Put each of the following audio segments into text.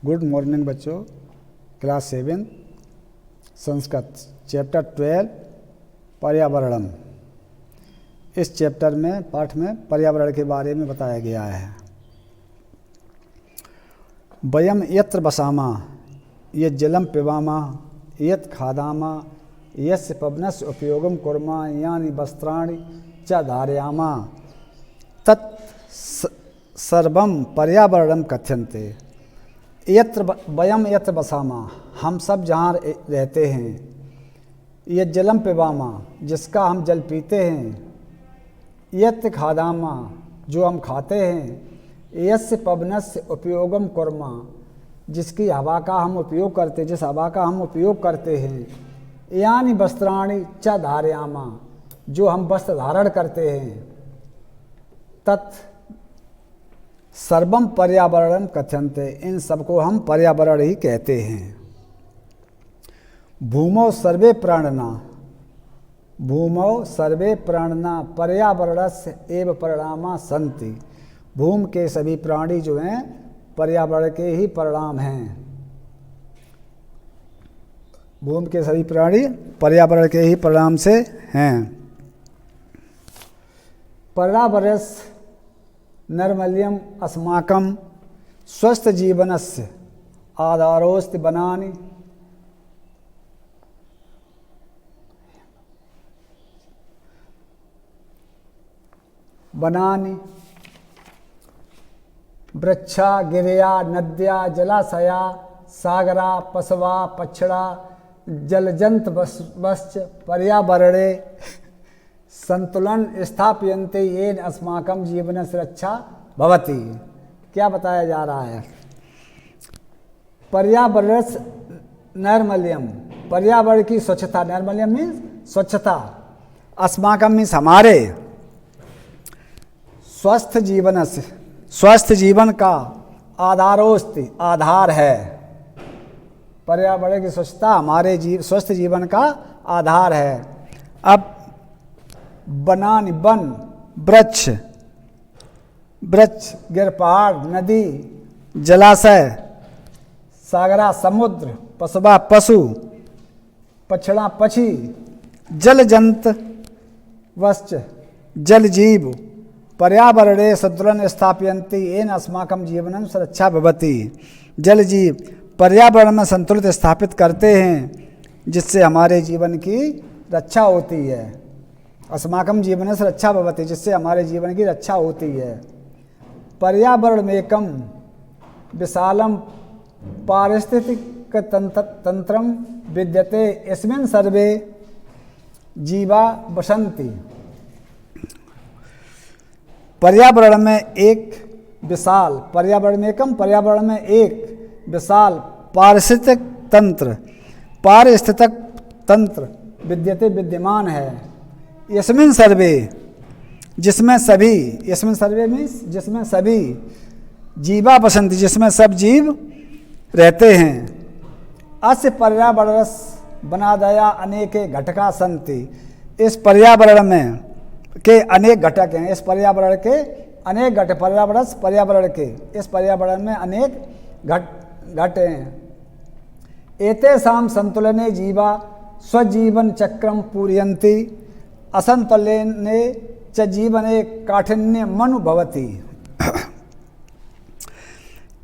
Good morning बच्चों। Class 7 Sanskrit chapter 12 पर्यावरणम। इस chapter में पाठ में पर्यावरण के बारे में बताया गया है। वयम यत्र वसामा यत् जलम पिबामा यत् खादामा यस्य पवनस्य उपयोगम कुर्मा यानि वस्त्राणि च धारयामा तत् सर्वं पर्यावरणम कथ्यन्ते। वयम यत्र वसामा, हम सब जहाँ रहते हैं, ये जलम पिबामा, जिसका हम जल पीते हैं, यत्र खादामा, जो हम खाते हैं, यस्य पवनस्य उपयोगम कुर्मा, जिसकी हवा का हम उपयोग करते, जिस हवा का हम उपयोग करते हैं, यानी वस्त्राणि च धारयामा, जो हम वस्त्र धारण करते हैं, तत् सर्वम पर्यावरण कथ्यन्ते, इन सबको हम पर्यावरण ही कहते हैं। भूमौ सर्वे प्राणिना पर्यावरणस्य एव परिणामा सन्ति। भूमि के सभी प्राणी जो हैं पर्यावरण के ही परिणाम हैं। भूमि के सभी प्राणी पर्यावरण के ही परिणाम से हैं। पर्यावरणस्य नैर्मल्यम अस्माकं स्वस्थ जीवनस्य आधारोस्ति बनानि वृक्षा गिरिया नद्या जलाशया सागरा पशवा पक्षड़ा जलजंत वश्च पर्यावरणे संतुलन स्थापयन्ते येन अस्माकं जीवनस्य रक्षा भवति। क्या बताया जा रहा है? पर्यावरण नैर्मल्यम, पर्यावरण की स्वच्छता, नैर्मल्यम मीन्स स्वच्छता, अस्माकं मीन्स हमारे, स्वस्थ जीवनस्य, स्वस्थ जीवन का आधारोस्ति, आधार है। पर्यावरण की स्वच्छता हमारे स्वस्थ जीवन का आधार है। अब बनानी, वन, वृक्ष, गिर पहाड़, नदी, जलाशय, सागरा समुद्र, पशुवा पशु, पक्षड़ा पक्षी, जल जंत वश्च जल जीव पर्यावरणे संतुलन स्थापयन्ति येन अस्माकं जीवनं सुरक्षा भवति। जल जीव पर्यावरण में संतुलित स्थापित करते हैं, जिससे हमारे जीवन की रक्षा होती है। अस्माकं जीवन से रक्षा भवति, जिससे हमारे जीवन की रक्षा होती है। पर्यावरण में एकम विशालम पारिस्थितिक तंत्रम विद्यते, इसमें सर्वे जीवा बसंती। पर्यावरण में एक विशाल, पर्यावरण में एकम, पर्यावरण में एक विशाल पारिस्थितिक तंत्र विद्यते, विद्यमान है। इसमें सर्वे, जिसमें सभी, इसमें सर्वे मीन्स जिसमें सभी, जीवा बसंती, जिसमें सब जीव रहते हैं। अस्य पर्यावरण बनादया अनेके घटका संति, इस पर्यावरण में के अनेक घटक हैं। इस पर्यावरण के अनेक घटक, पर्यावरण के, इस पर्यावरण में अनेक घट हैं। एतेषां संतुलने जीवा स्वजीवन चक्रम पूरयन्ति, असंतुलने च जीवने काठिन्यम अनुभवति।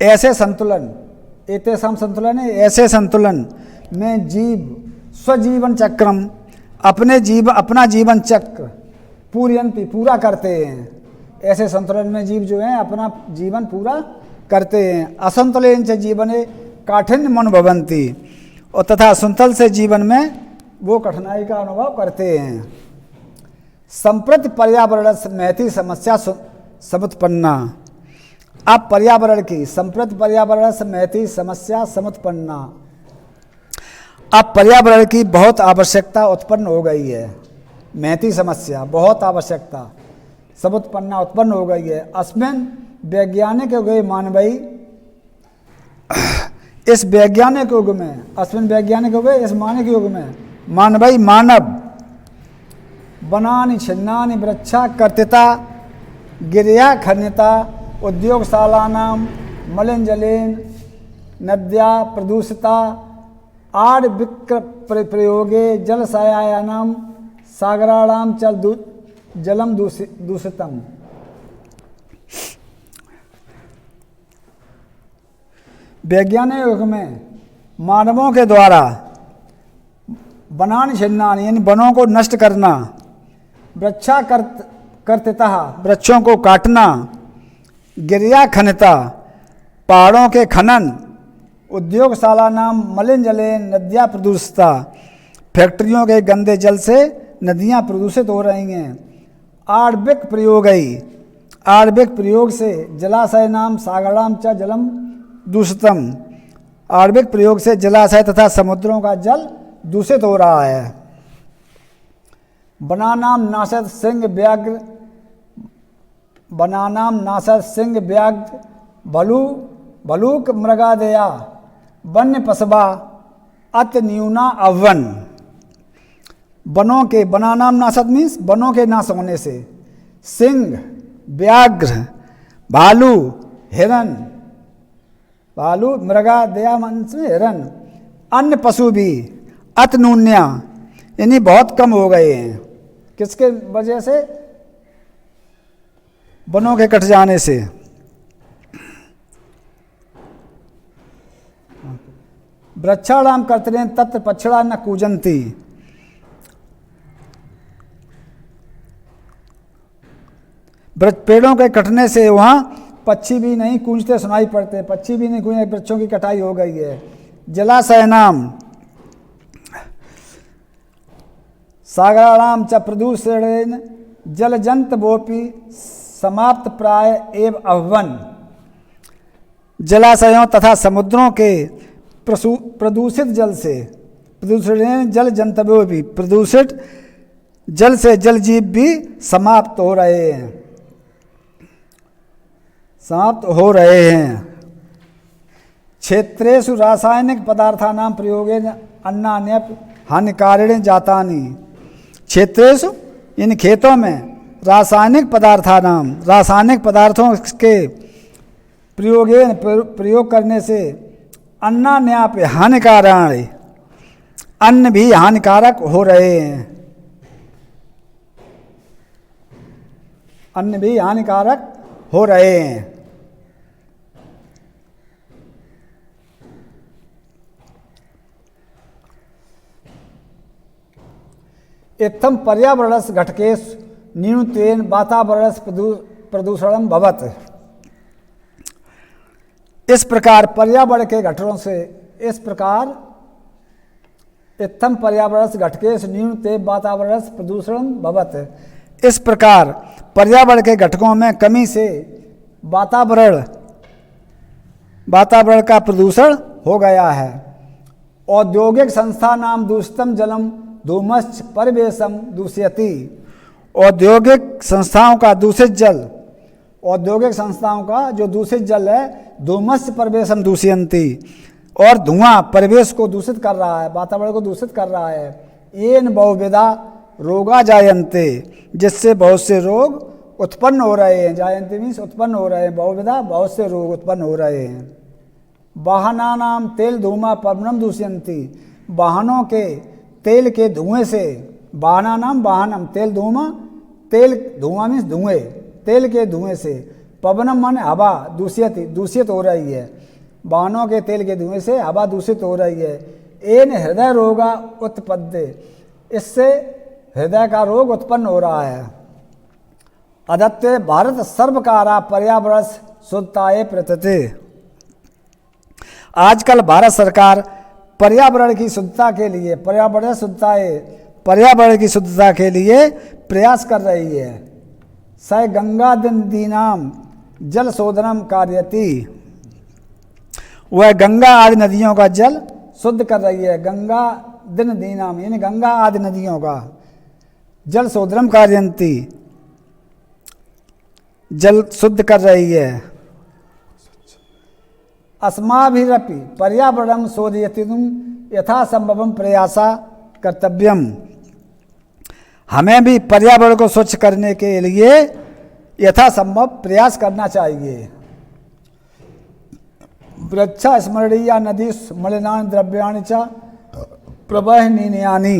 ऐसे संतुलन, एतेषां संतुलन, ऐसे संतुलन में जीव स्वजीवन चक्रम, अपना जीवन चक्र पूरयन्ति, पूरा करते हैं। ऐसे संतुलन में जीव जो हैं अपना जीवन पूरा करते हैं। असंतुलन से जीवने काठिन्यम अनुभवन्ति, और तथा असंतुलन से जीवन में वो कठिनाई का अनुभव करते हैं। संप्रति पर्यावरण महती समस्या समुत्पन्ना। अब पर्यावरण की, संप्रति पर्यावरण महती समस्या समुत्पन्ना, अब पर्यावरण की बहुत आवश्यकता उत्पन्न हो गई है। महती समस्या, बहुत आवश्यकता, समुत्पन्ना, उत्पन्न हो गई है। अस्मिन् वैज्ञानिक युगे मानवई, इस वैज्ञानिक युग में, अस्मिन् वैज्ञानिक युगे, इस मानव युग में, मानवई मानव वनानि छिन्नानि वृक्षा कर्तिता गिरिया खनिता उद्योगशालानां मलिन जलेन नद्या प्रदूषिता आर्विक्र प्रयोगे जलशयानां सागराणां च जलम दूषितम। वैज्ञानिक युग में मानवों के द्वारा वनानि छिन्नानि यानी वनों को नष्ट करना, वृक्षाकर्तितः वृक्षों को काटना, गिरिया खनता पहाड़ों के खनन, उद्योगशाला नाम मलिन जले नदियाँ प्रदूषिता फैक्ट्रियों के गंदे जल से नदियाँ प्रदूषित हो रही हैं। आणविक प्रयोग से जलाशय नाम सागराणां च जलम दूषितम। आणविक प्रयोग से जलाशय तथा समुद्रों का जल दूषित हो रहा है। बनानाम नासत सिंह व्याघ्र भलूक मृगादया वन्य पशवा अति न्यूना अवन। वनों के बनानाम नासत मीन्स वनों के नाश होने से, सिंह व्याघ्र भालू हिरन, भालू मृगादया मीन्स हिरन, अन्य पशु भी अति न्यून्या यानी बहुत कम हो गए हैं। किसके वजह से? वनों के कट जाने से। वृक्षाणाम कर्तने तत्र पक्षिणा न कूजंती। पेड़ों के कटने से वहाँ पक्षी भी नहीं कूंजते सुनाई पड़ते, पक्षी भी नहीं कूंजते, वृक्षों की कटाई हो गई है। जलाशय नाम सागराणां च प्रदूषणेन जलजंतवोपि समाप्त प्राय एव अभवन। जलाशयों तथा समुद्रों के प्रदूषित जल से, प्रदूषणेन जलजंतवो भी प्रदूषित जल से जल जीव भी समाप्त हो रहे हैं, क्षेत्रेषु रासायनिक पदार्थानां प्रयोगेन अन्नान्यपि हानिकारिणी जातानि। क्षेत्रेषु इन खेतों में रासायनिक पदार्थों के प्रयोग करने से अन्नान्यापि हानिकाराणि अन्न भी हानिकारक हो रहे हैं, अन्न भी हानिकारक हो रहे हैं। इत्थम पर्यावरणस्य घटकेषु न्यूनत्वेन वातावरणस्य प्रदूषणं भवति। इस प्रकार पर्यावरण के घटकों से, इस प्रकार इत्थम पर्यावरणस्य घटकेषु न्यूनत्वेन वातावरणस्य प्रदूषणं भवति। इस प्रकार पर्यावरण के घटकों में कमी से वातावरण का प्रदूषण हो गया है। औद्योगिक संस्था नाम दूषितम जलम धूमश्च परिवेशम दूषयति। औद्योगिक संस्थाओं का दूषित जल, औद्योगिक संस्थाओं का जो दूषित जल है, धूमश्च परिवेशम दूषयन्ति, और धुआं परिवेश को दूषित कर रहा है, वातावरण को दूषित कर रहा है। येन बहुविधा रोगा जायन्ते, जिससे बहुत से रोग उत्पन्न हो रहे हैं। जायन्ते मीन्स उत्पन्न हो रहे हैं, बहुविधा बहुत से रोग उत्पन्न हो रहे हैं। वाहनानाम तेल धूमा पर्वणम दूषयन्ति। वाहनों के तेल के धुएं से, वाहनानाम वाहनम तेल धूमा, तेल धुआं मीन्स धुएं, तेल के धुएं से, पवनम माने हवा, दूषित हो रही है। वाहनों के तेल के धुएं से हवा दूषित हो रही है। एन हृदय रोगा उत्पद्य, इससे हृदय का रोग उत्पन्न हो रहा है। अदत्ते भारत सर्वकारा पर्यावरण शुद्धताए प्रयतते। आजकल भारत सरकार पर्यावरण की शुद्धता के लिए, पर्यावरण की शुद्धता के लिए प्रयास कर रही है। स गंगा नदीनाम जल शोधनम कार्यति। वह गंगा आदि नदियों का जल शुद्ध कर रही है। गंगा नदीनाम यानी गंगा आदि नदियों का जल शोधनम कार्यन्ति, जल शुद्ध कर रही है। अस्माभिरपि पर्यावरणं शोधयितुं यथासंभवं प्रयासा कर्तव्यम। हमें भी पर्यावरण को स्वच्छ करने के लिए यथासंभव प्रयास करना चाहिए। वृक्षा स्मरणीया नदी मलिनानि द्रव्याणि च प्रवहनीयानि।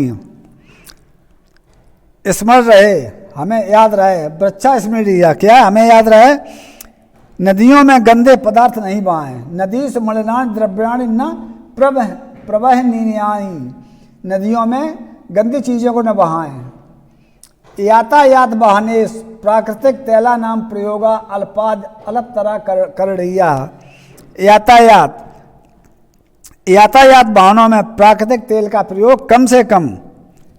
स्मरण रहे, हमें याद रहे, वृक्षा स्मरणीया क्या है, हमें याद रहे नदियों में गंदे पदार्थ नहीं बहाएं। नदी से मलिनानि द्रव्याणि न प्रवहनीयानि, नदियों में गंदी चीज़ों को न बहाएं। यातायात बहाने प्राकृतिक तैला नाम प्रयोगा अल्पाद अल्पतरा करणीया। यातायात वाहनों में प्राकृतिक तेल का प्रयोग कम से कम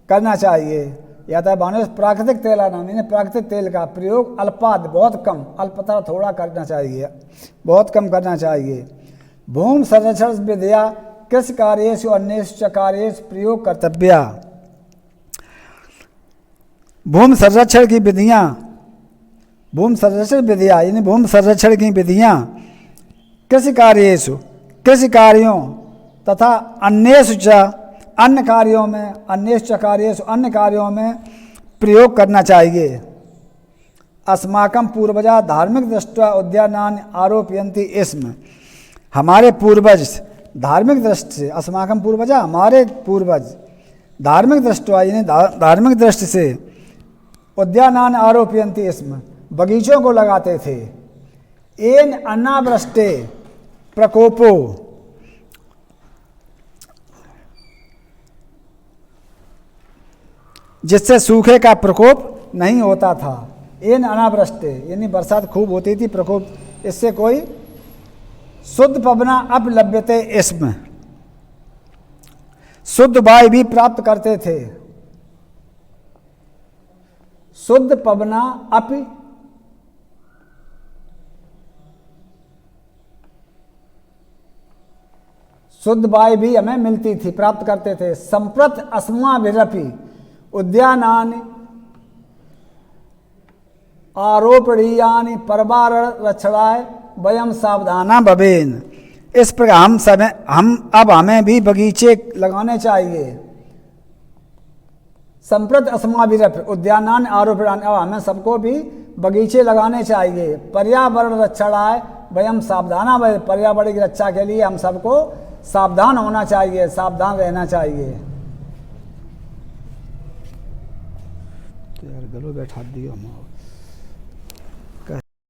करना चाहिए। यातायात वाहनों में प्राकृतिक तेला नाम यानी प्राकृतिक तेल का प्रयोग अल्पाद बहुत कम, अल्पतरा थोड़ा करना चाहिए, बहुत कम करना चाहिए। भूमि संरक्षण विधिया कृषि कार्येषु अन्येषु च कार्येषु प्रयोग कर्तव्या। भूमि संरक्षण की विधियाँ, भूमि संरक्षण विधियाँ यानी भूमि संरक्षण की विधियाँ कृषि कार्येषु कृषि कार्यों तथा अन्येषु च अन्य कार्यों में, अन्येषु च कार्येषु अन्य कार्यों में प्रयोग करना चाहिए। अस्माकं पूर्वजा धार्मिक दृष्टया उद्यानानि आरोपयन्ति स्म। हमारे पूर्वज धार्मिक दृष्टि से, अस्माकं पूर्वजा हमारे पूर्वज धार्मिक दृष्टया यानी धार्मिक दृष्टि से उद्यानानि आरोपयन्ति स्म, बगीचों को लगाते थे। एन अनावृष्टे प्रकोपो, जिससे सूखे का प्रकोप नहीं होता था। एन अनावृष्टे यानी बरसात खूब होती थी, प्रकोप इससे कोई शुद्ध पवना अपलभ्यते स्म, शुद्ध वायु भी प्राप्त करते थे। शुद्ध पवना अपि शुद्ध वायु भी हमें मिलती थी, प्राप्त करते थे। संप्रत अस्माभिरपि उद्यानानि आरोपणीयानि पर्यावरण रक्षणाय वयम सावधाना भवेन। इस प्रकार हमें भी बगीचे लगाने चाहिए। संप्रत अस्माभिरपि उद्यानानि आरोपणानि, अब हमें सबको भी बगीचे लगाने चाहिए। पर्यावरण रक्षणाय वयम सावधाना भवेन, पर्यावरण की रक्षा के लिए हम सबको सावधान होना चाहिए, सावधान रहना चाहिए। तो यार गलो बैठा दियो हम।